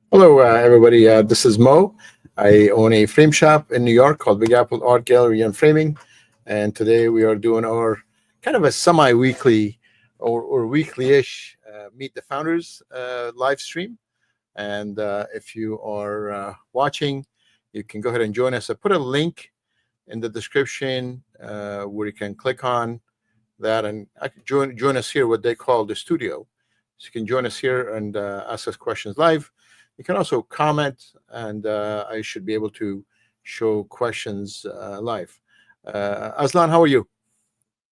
Hello, everybody. This is Mo. I own a frame shop in New York called Big Apple Art Gallery and Framing. And today we are doing our kind of a semi-weekly or weekly-ish Meet the Founders live stream. And if you are watching, you can go ahead and join us. I put a link in the description where you can click on that and join us here, what they call the studio. So you can join us here and ask us questions live. You can also comment, and I should be able to show questions live. Aslan, how are you?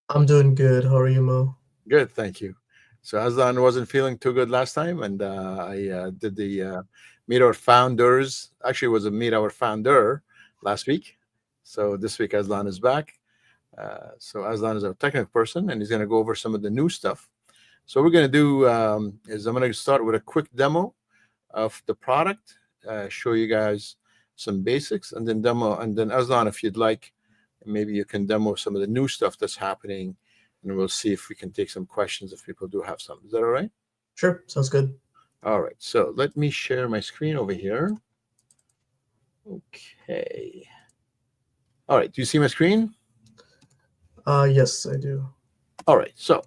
I'm doing good. How are you, Mo? Good, thank you. So Aslan wasn't feeling too good last time, and I did the Meet Our Founders. Actually, it was a Meet Our Founder last week. So this week, Aslan is back. So Aslan is a technical person, and he's going to go over some of the new stuff. So what we're going to do is I'm going to start with a quick demo of the product, show you guys some basics, and then Aslan, if you'd like, maybe you can demo some of the new stuff that's happening, and we'll see if we can take some questions if people do have some. Is that all right? Sure, sounds good. All right, so let me share my screen over here. Okay. All right, do you see my screen? Yes, I do. All right, so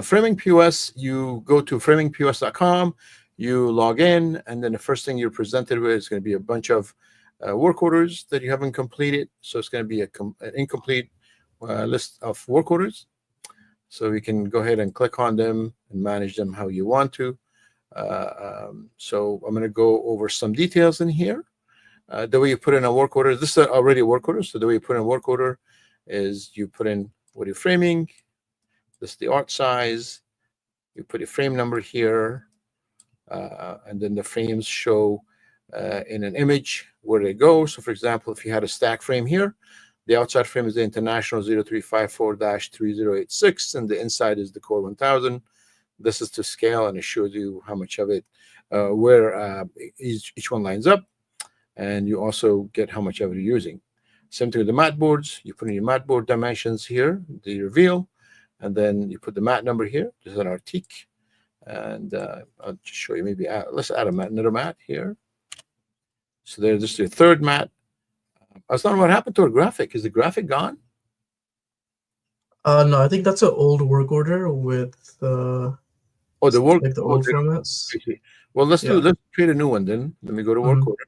Framing POS, you go to framingpos.com, you log in, and then the first thing you're presented with is going to be a bunch of work orders that you haven't completed. So it's going to be an incomplete list of work orders. So you can go ahead and click on them and manage them how you want to. So I'm going to go over some details in here. The way you put in a work order, this is already a work order. So the way you put in a work order is you put in what you're framing. This is the art size. You put a frame number here. And then the frames show in an image where they go. So for example, if you had a stack frame here, the outside frame is the International 0354-3086, and the inside is the Core 1000. This is to scale, and it shows you how much of it, where each one lines up, and you also get how much of it you're using. Same thing with the mat boards. You put in your mat board dimensions here, the reveal, and then you put the mat number here. This is an Arctique. And I'll just show you, maybe let's add another mat here. So there's just the third mat. I was wondering what happened to our graphic. Is the graphic gone? No, I think that's an old work order with the work, like the old formats. Well, let's create a new one then. Let me go to work order.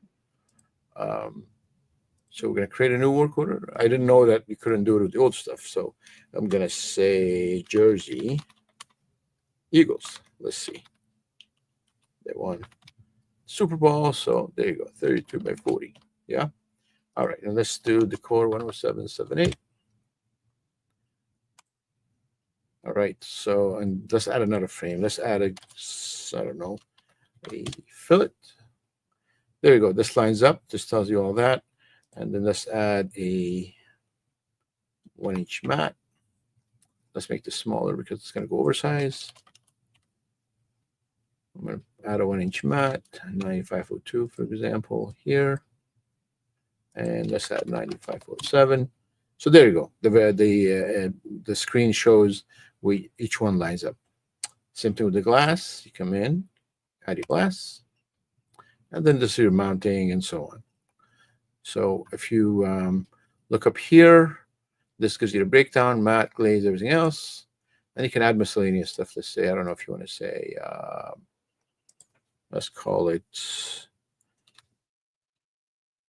So we're gonna create a new work order. I didn't know that we couldn't do it with the old stuff. So I'm gonna say Jersey Eagles. Let's see. They won Super Bowl, so there you go, 32/40. Yeah. All right, and let's do the Core 10778. All right, so and let's add another frame. Let's add a, I don't know, a fillet. There you go. This lines up. This tells you all that, and then let's add a 1-inch mat. Let's make this smaller because it's going to go oversized. I'm going to add a 1-inch mat, 9502, for example, here. And let's add 9507. So there you go. The screen shows where each one lines up. Same thing with the glass. You come in, add your glass, and then this is your mounting and so on. So if you look up here, this gives you the breakdown, matte, glaze, everything else. And you can add miscellaneous stuff. Let's say, I don't know if you want to say, let's call it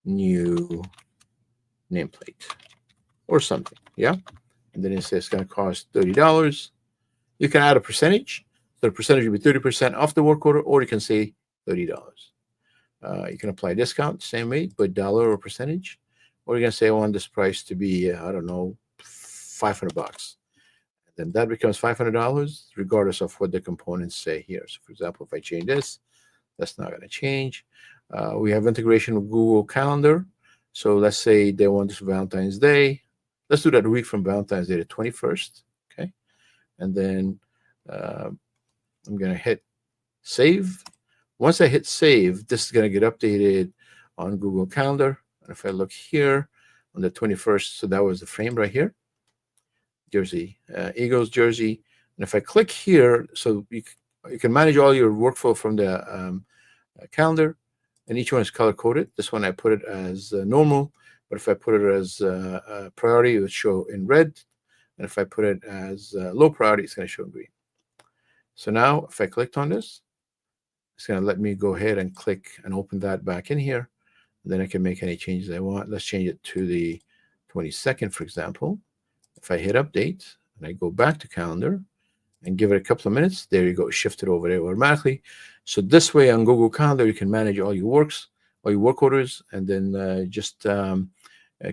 new nameplate or something. Yeah. And then it says it's going to cost $30. You can add a percentage. So the percentage will be 30% off the work order, or you can say $30. You can apply a discount, same way, but dollar or percentage. Or you're going to say, I want this price to be, I don't know, $500. Then that becomes $500 regardless of what the components say here. So for example, if I change this, that's not going to change. We have integration with Google Calendar. So let's say they want this for Valentine's Day. Let's do that a week from Valentine's Day, the 21st. Okay. And then I'm going to hit save. Once I hit save, this is going to get updated on Google Calendar. And if I look here on the 21st, so that was the frame right here. Jersey, Eagles jersey. And if I click here, so you can manage all your workflow from the calendar, and each one is color coded. This one I put it as normal, but if I put it as priority, it would show in red, and if I put it as low priority, it's going to show in green. So now if I clicked on this, it's going to let me go ahead and click and open that back in here. And then I can make any changes I want. Let's change it to the 22nd, for example. If I hit update and I go back to calendar and give it a couple of minutes, there you go, shift it over there automatically. So this way on Google Calendar, you can manage all your work orders, and then just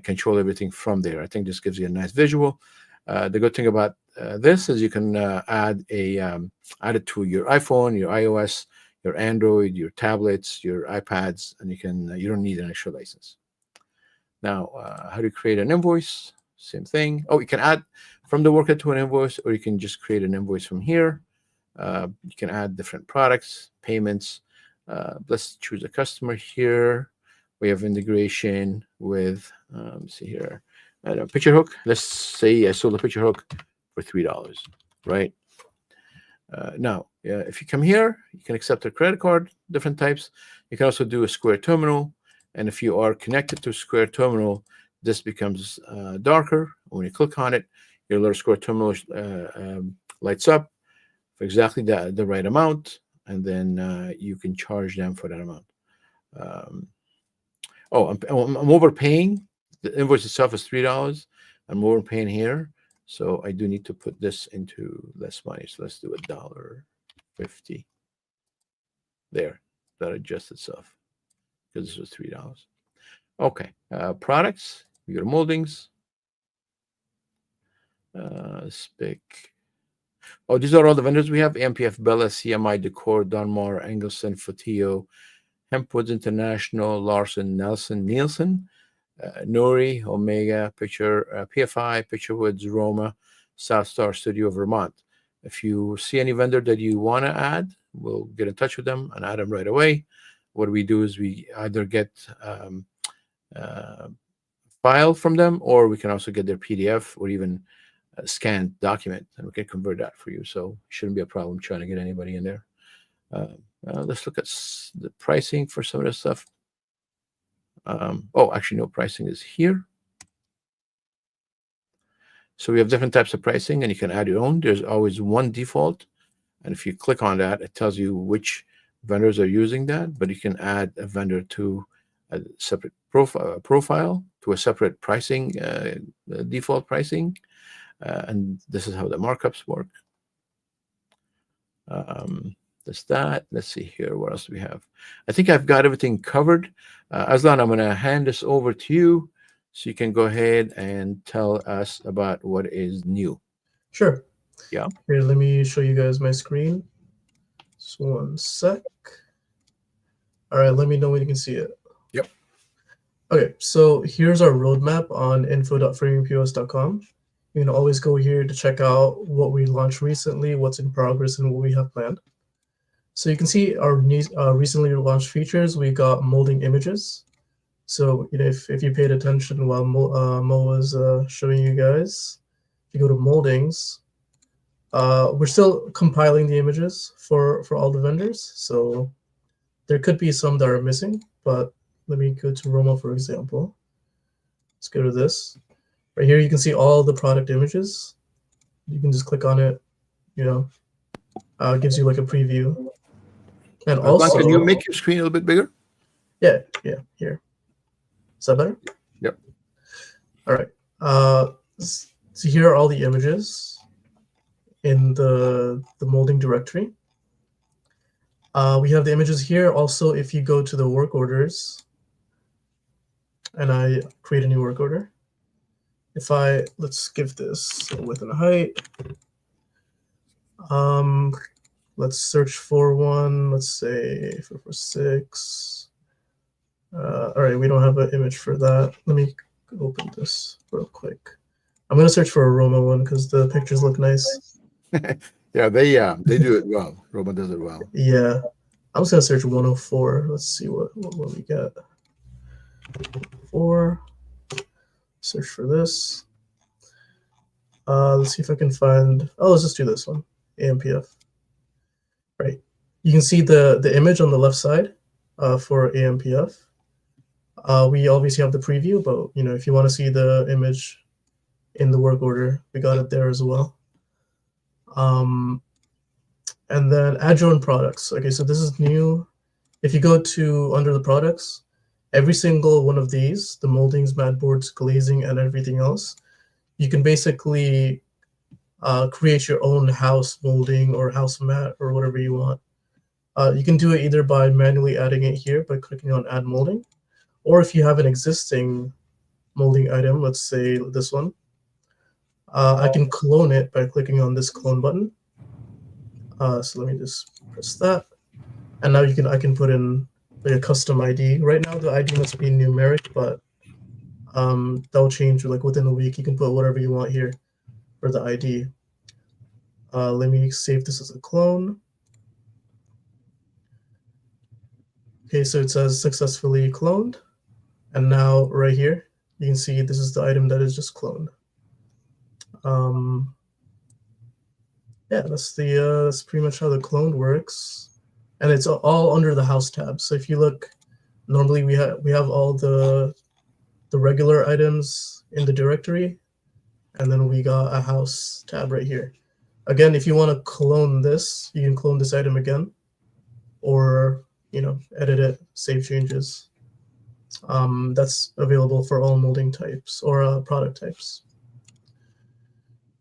control everything from there. I think this gives you a nice visual. The good thing about this is you can add it to your iPhone, your iOS, your Android, your tablets, your iPads, and you don't need an extra license. Now, how do you create an invoice? Same thing. Oh, you can add from the worker to an invoice, or you can just create an invoice from here. You can add different products, payments. Let's choose a customer here. We have integration with, let's see here, picture hook. Let's say I sold a picture hook for $3, right? Now, if you come here, you can accept a credit card, different types. You can also do a Square terminal. And if you are connected to Square terminal, this becomes darker. When you click on it, your little Square terminal lights up for exactly the right amount, and then you can charge them for that amount. I'm overpaying. The invoice itself is $3. I'm overpaying here, so I do need to put this into less money. So let's do $1.50. There, that adjusts itself because this was $3. Okay, products. We go to moldings. Spic. Oh, these are all the vendors we have: MPF, Bella, CMI, Decor, Donmar, Engelson, Fotillo, Hempwoods International, Larson, Nelson, Nielsen, Nori, Omega, Picture, PFI, Picturewoods, Roma, South Star Studio, Vermont. If you see any vendor that you want to add, we'll get in touch with them and add them right away. What we do is we either get file from them, or we can also get their PDF or even a scanned document, and we can convert that for you. So it shouldn't be a problem trying to get anybody in there. Let's look at the pricing for some of this stuff. Actually, no, pricing is here. So we have different types of pricing, and you can add your own. There's always one default, and if you click on that, it tells you which vendors are using that, but you can add a vendor to a separate profile, to a separate pricing, default pricing, and this is how the markups work. That's that. Let's see here. What else do we have? I think I've got everything covered. Aslan, I'm going to hand this over to you so you can go ahead and tell us about what is new. Sure. Yeah. Here, let me show you guys my screen. Just one sec. All right, let me know when you can see it. Yep. Okay, so here's our roadmap on info.framingpos.com. You can always go here to check out what we launched recently, what's in progress, and what we have planned. So you can see our recently launched features. We got molding images. So if you paid attention while Mo was showing you guys, if you go to moldings, we're still compiling the images for all the vendors. So there could be some that are missing, but let me go to Roma, for example. Let's go to this. Right here, you can see all the product images. You can just click on it, it gives you like a preview. And also, can you make your screen a little bit bigger? Yeah, here. Is that better? Yep. All right. So here are all the images in the molding directory. We have the images here. Also, if you go to the work orders, and I create a new work order, let's give this a width and a height. Let's search for one. Let's say 446. All right, we don't have an image for that. Let me open this real quick. I'm gonna search for a Roma one because the pictures look nice. Yeah, they do it well. Roma does it well. Yeah, I'm just gonna search 104. Let's see what we get. 4. Search for this. Let's see if I can find. Oh, let's just do this one. AMPF. Right You can see the image on the left side for AMPF. We obviously have the preview, but if you want to see the image in the work order, we got it there as well. And then add your own products. Okay, so this is new. If you go to under the products, every single one of these, the moldings, mat boards, glazing, and everything else, you can basically create your own house molding or house mat or whatever you want. You can do it either by manually adding it here by clicking on add molding, or if you have an existing molding item, let's say this one, I can clone it by clicking on this clone button. So let me just press that. And now I can put in like a custom ID. Right now the ID must be numeric, but that'll change like within a week. You can put whatever you want here for the ID. Let me save this as a clone. Okay, so it says successfully cloned. And now right here, you can see this is the item that is just cloned. Yeah, that's pretty much how the clone works. And it's all under the house tab. So if you look, normally we have all the regular items in the directory, and then we got a house tab right here. Again, if you want to clone this, you can clone this item again, or edit it, save changes. That's available for all molding types or product types.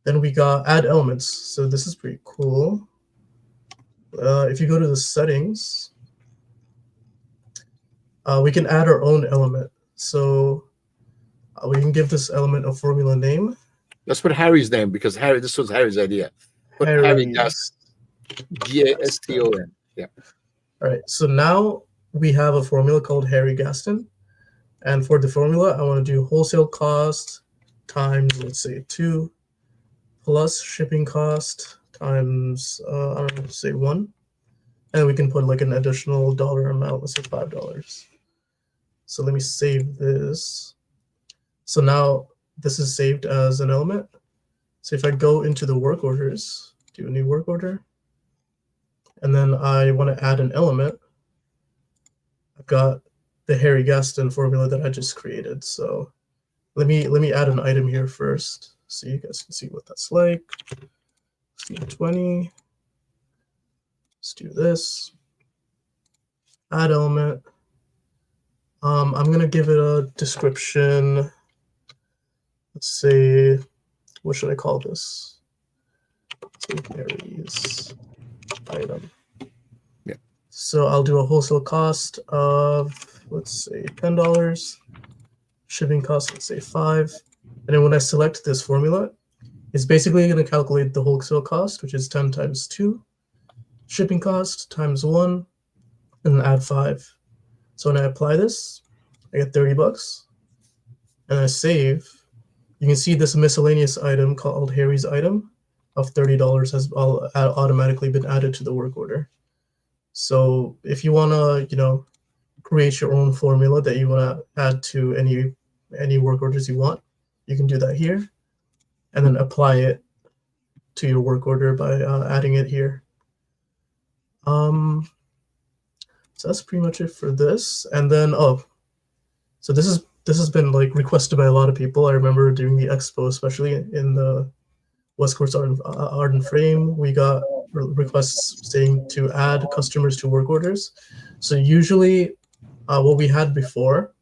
Then we got add elements. So this is pretty cool. If you go to the settings, we can add our own element. So we can give this element a formula name. Let's put Harry's name, because this was Harry's idea. Put Harry Gaston. Yeah. All right. So now we have a formula called Harry Gaston. And for the formula, I want to do wholesale cost times, let's say 2, plus shipping cost times, I don't know, say 1. And we can put like an additional dollar amount, let's say $5. So let me save this. So now this is saved as an element. So if I go into the work orders, do a new work order, and then I want to add an element, I've got the Harry Gaston formula that I just created. So let me add an item here first, so you guys can see what that's like. Let's do 20. Let's do this. Add element. I'm gonna give it a description. Let's say, what should I call this? Let's say Harry's item. Yeah. So I'll do a wholesale cost of, let's say $10. Shipping cost, let's say 5. And then when I select this formula, it's basically going to calculate the wholesale cost, which is 10 times 2, shipping cost times 1, and then add 5. So when I apply this, I get $30. And I save. You can see this miscellaneous item called Harry's item of $30 has automatically been added to the work order. So if you want to, create your own formula that you want to add to any work orders you want, you can do that here, and then apply it to your work order by adding it here. So that's pretty much it for this. And then so this has been like requested by a lot of people. I remember during the expo, especially in the West Coast Art and Frame, we got requests saying to add customers to work orders. So usually what we had before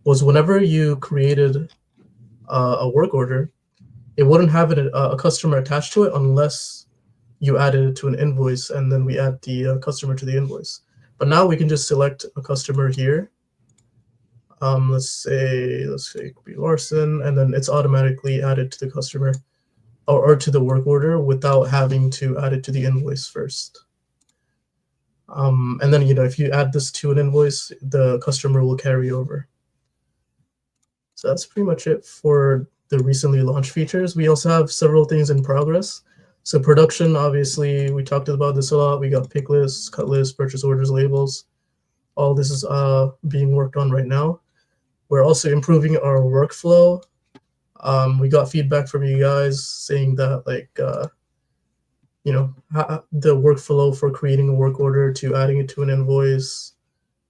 was whenever you created a work order, it wouldn't have a customer attached to it unless you added it to an invoice, and then we add the customer to the invoice. But now we can just select a customer here. Let's say it could be Larson, and then it's automatically added to the customer or to the work order without having to add it to the invoice first. And then, if you add this to an invoice, the customer will carry over. So that's pretty much it for the recently launched features. We also have several things in progress. So production, obviously, we talked about this a lot. We got pick lists, cut lists, purchase orders, labels. All this is being worked on right now. We're also improving our workflow. We got feedback from you guys saying that, the workflow for creating a work order to adding it to an invoice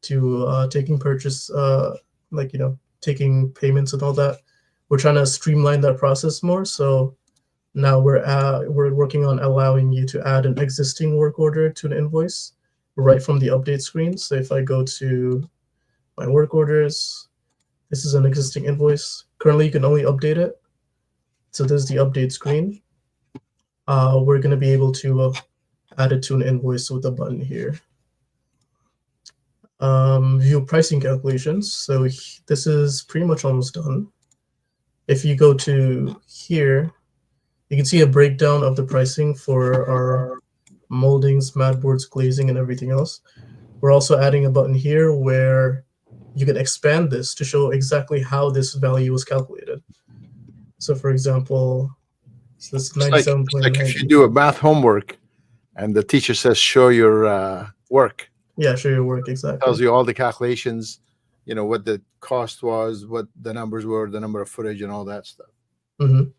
to taking purchase, taking payments and all that. We're trying to streamline that process more. So now we're working on allowing you to add an existing work order to an invoice right from the update screen. So if I go to my work orders, this is an existing invoice. Currently, you can only update it. So this is the update screen. We're going to be able to add it to an invoice with a button here. View pricing calculations. So this is pretty much almost done. If you go to here, you can see a breakdown of the pricing for our moldings, mat boards, glazing, and everything else. We're also adding a button here where you can expand this to show exactly how this value was calculated. So for example, this is 97.9. It's like if you do a math homework and the teacher says, show your work. Yeah, show your work, exactly. Tells you all the calculations, what the cost was, what the numbers were, the number of footage and all that stuff. Mm-hmm.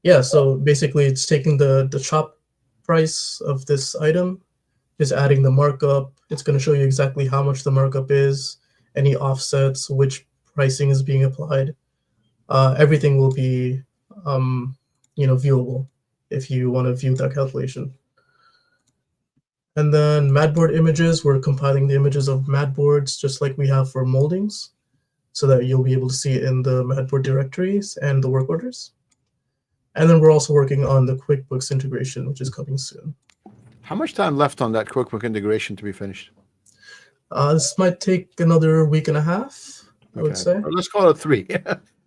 Yeah, so basically it's taking the shop price of this item, is adding the markup. It's going to show you exactly how much the markup is, any offsets, which pricing is being applied. Everything will be, viewable if you want to view that calculation. And then mat board images, we're compiling the images of mat boards just like we have for moldings, so that you'll be able to see it in the mat board directories and the work orders. And then we're also working on the QuickBooks integration, which is coming soon. How much time left on that QuickBooks integration to be finished? This might take another week and a half, I would say. Or let's call it 3,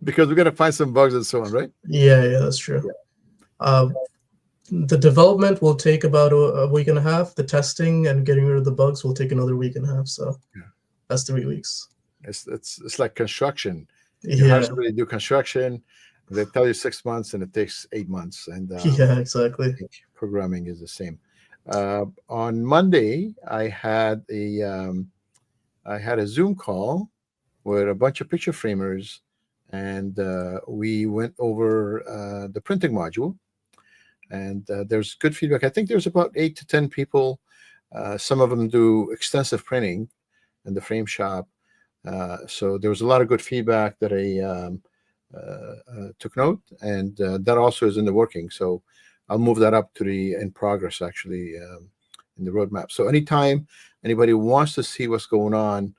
because we're going to find some bugs and so on, right? Yeah, that's true. Yeah. The development will take about a week and a half. The testing and getting rid of the bugs will take another week and a half. So that's 3 weeks. It's like construction. You have somebody do construction. They tell you 6 months, and it takes 8 months. And yeah, exactly. Programming is the same. On Monday, I had a Zoom call with a bunch of picture framers, and we went over the printing module. And there's good feedback. I think there's about 8 to 10 people. Some of them do extensive printing in the frame shop. So there was a lot of good feedback that I took note, and that also is in the working. So I'll move that up to the in progress, actually, in the roadmap. So anytime anybody wants to see what's going on,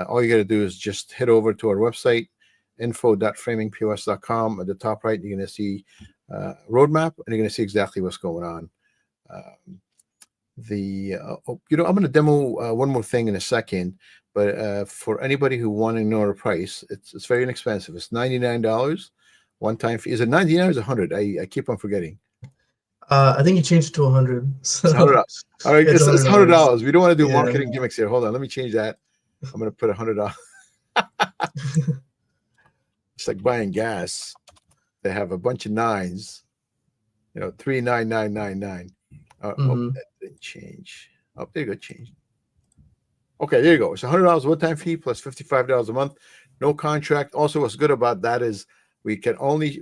all you got to do is just head over to our website, info.framingpos.com. At the top right, you're going to see roadmap, and you're going to see exactly what's going on. I'm going to demo one more thing in a second, but for anybody who want to know the price, it's very inexpensive. It's $99 one-time fee. Is it 99 or is it 100? I keep on forgetting. I think you changed it to 100. So $100. All right, it's $100. We don't want to do marketing gimmicks here. Hold on, let me change that. I'm going to put $100. It's like buying gas. They have a bunch of 9s, 39999. Oh, that didn't change. Oh, there you go, change. Okay, there you go. It's $100 one-time fee plus $55 a month. No contract. Also, what's good about that is we're only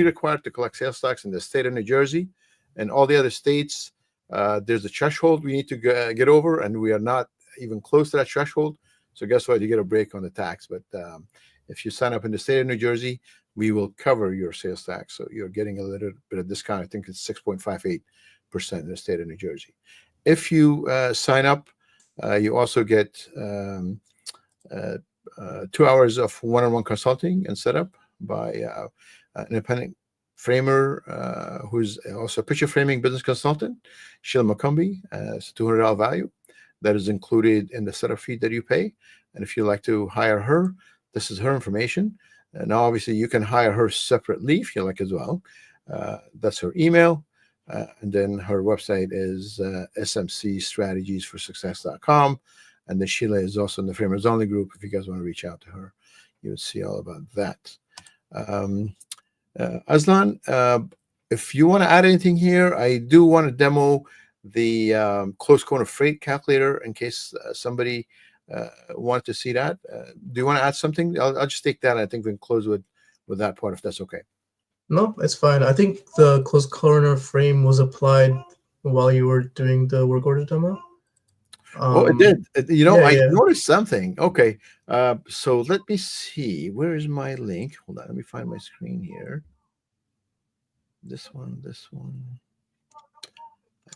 required to collect sales tax in the state of New Jersey, and all the other states. There's a threshold we need to get over, and we are not even close to that threshold. So guess what? You get a break on the tax. But if you sign up in the state of New Jersey, we will cover your sales tax. So you're getting a little bit of discount. I think it's 6.58% in the state of New Jersey. If you sign up, you also get 2 hours of one-on-one consulting and setup by an independent framer who's also a picture framing business consultant, Sheila McCumbee. It's a $200 value that is included in the setup fee that you pay. And if you like to hire her, this is her information. Now, obviously, you can hire her separately if you like as well. That's her email. And then her website is smcstrategiesforsuccess.com. And then Sheila is also in the Framers Only group. If you guys want to reach out to her, you would see all about that. Aslan, if you want to add anything here, I do want to demo the close corner freight calculator in case somebody wanted to see that. Do you want to add something? I'll just take that. I think we can close with that part if that's okay. No, it's fine. I think the closed corner frame was applied while you were doing the work order demo. Oh, it did. You know, Yeah, I yeah. noticed something. Okay, so let me see. Where is my link? Hold on, let me find my screen here. This one, this one.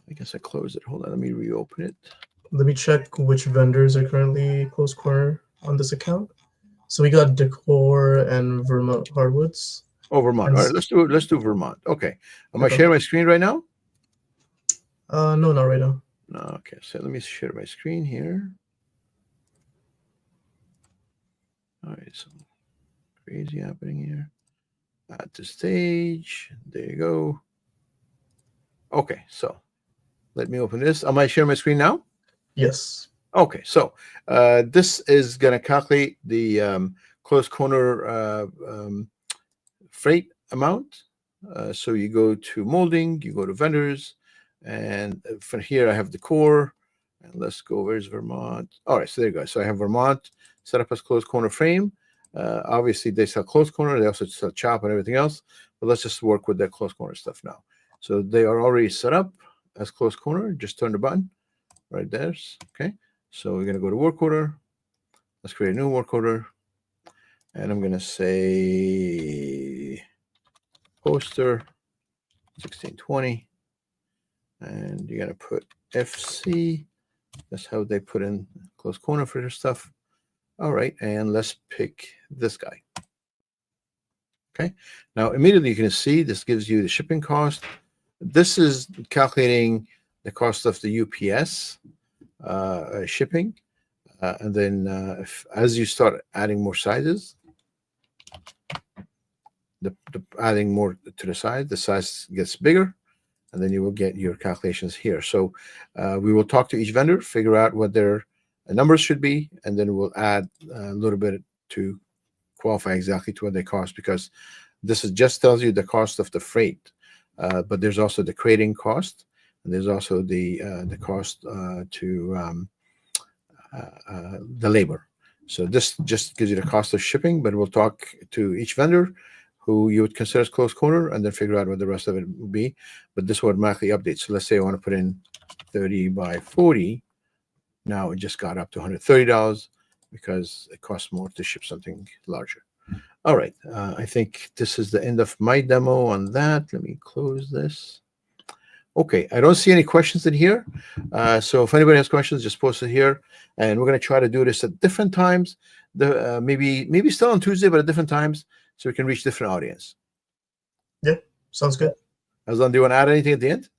I guess I closed it. Hold on, let me reopen it. Let me check which vendors are currently closed corner on this account. So we got Decor and Vermont Hardwoods. Oh, Vermont. And All right, let's do Vermont. Okay. Am I okay. sharing my screen right now? No, not right now. No. Okay. So let me share my screen here. All right. So crazy happening here. Add to stage. There you go. Okay. So let me open this. Am I sharing my screen now? Yes. Okay. So this is going to calculate the closed corner freight amount. So you go to molding, you go to vendors, and from here I have the core. And let's go, where's Vermont? All right, so there you go. So I have Vermont set up as closed corner frame. Obviously, they sell closed corner. They also sell chop and everything else. But let's just work with that closed corner stuff now. So they are already set up as closed corner. Just turn the button right there. Okay. So we're going to go to work order. Let's create a new work order. And I'm going to say poster 1620, and you're going to put FC. That's how they put in close corner for their stuff. All right, and let's pick this guy. Okay, now immediately you can see this gives you the shipping cost. This is calculating the cost of the UPS shipping, and then as you start adding more sizes, adding more to the size gets bigger, and then you will get your calculations here. So we will talk to each vendor, figure out what their numbers should be, and then we'll add a little bit to qualify exactly to what they cost, because this is just tells you the cost of the freight, but there's also the crating cost, and there's also the cost to the labor. So this just gives you the cost of shipping, but we'll talk to each vendor who you would consider as close corner, and then figure out what the rest of it would be. But this will automatically update. So let's say I want to put in 30 by 40. Now it just got up to $130 because it costs more to ship something larger. All right. I think this is the end of my demo on that. Let me close this. Okay. I don't see any questions in here. So if anybody has questions, just post it here. And we're going to try to do this at different times. Maybe still on Tuesday, but at different times, so we can reach different audience. Yeah, sounds good. Aslan, do you want to add anything at the end?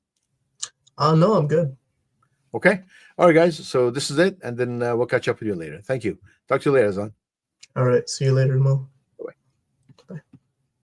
No, I'm good. Okay. All right, guys. So this is it, and then we'll catch up with you later. Thank you. Talk to you later, Aslan. All right. See you later, Mo.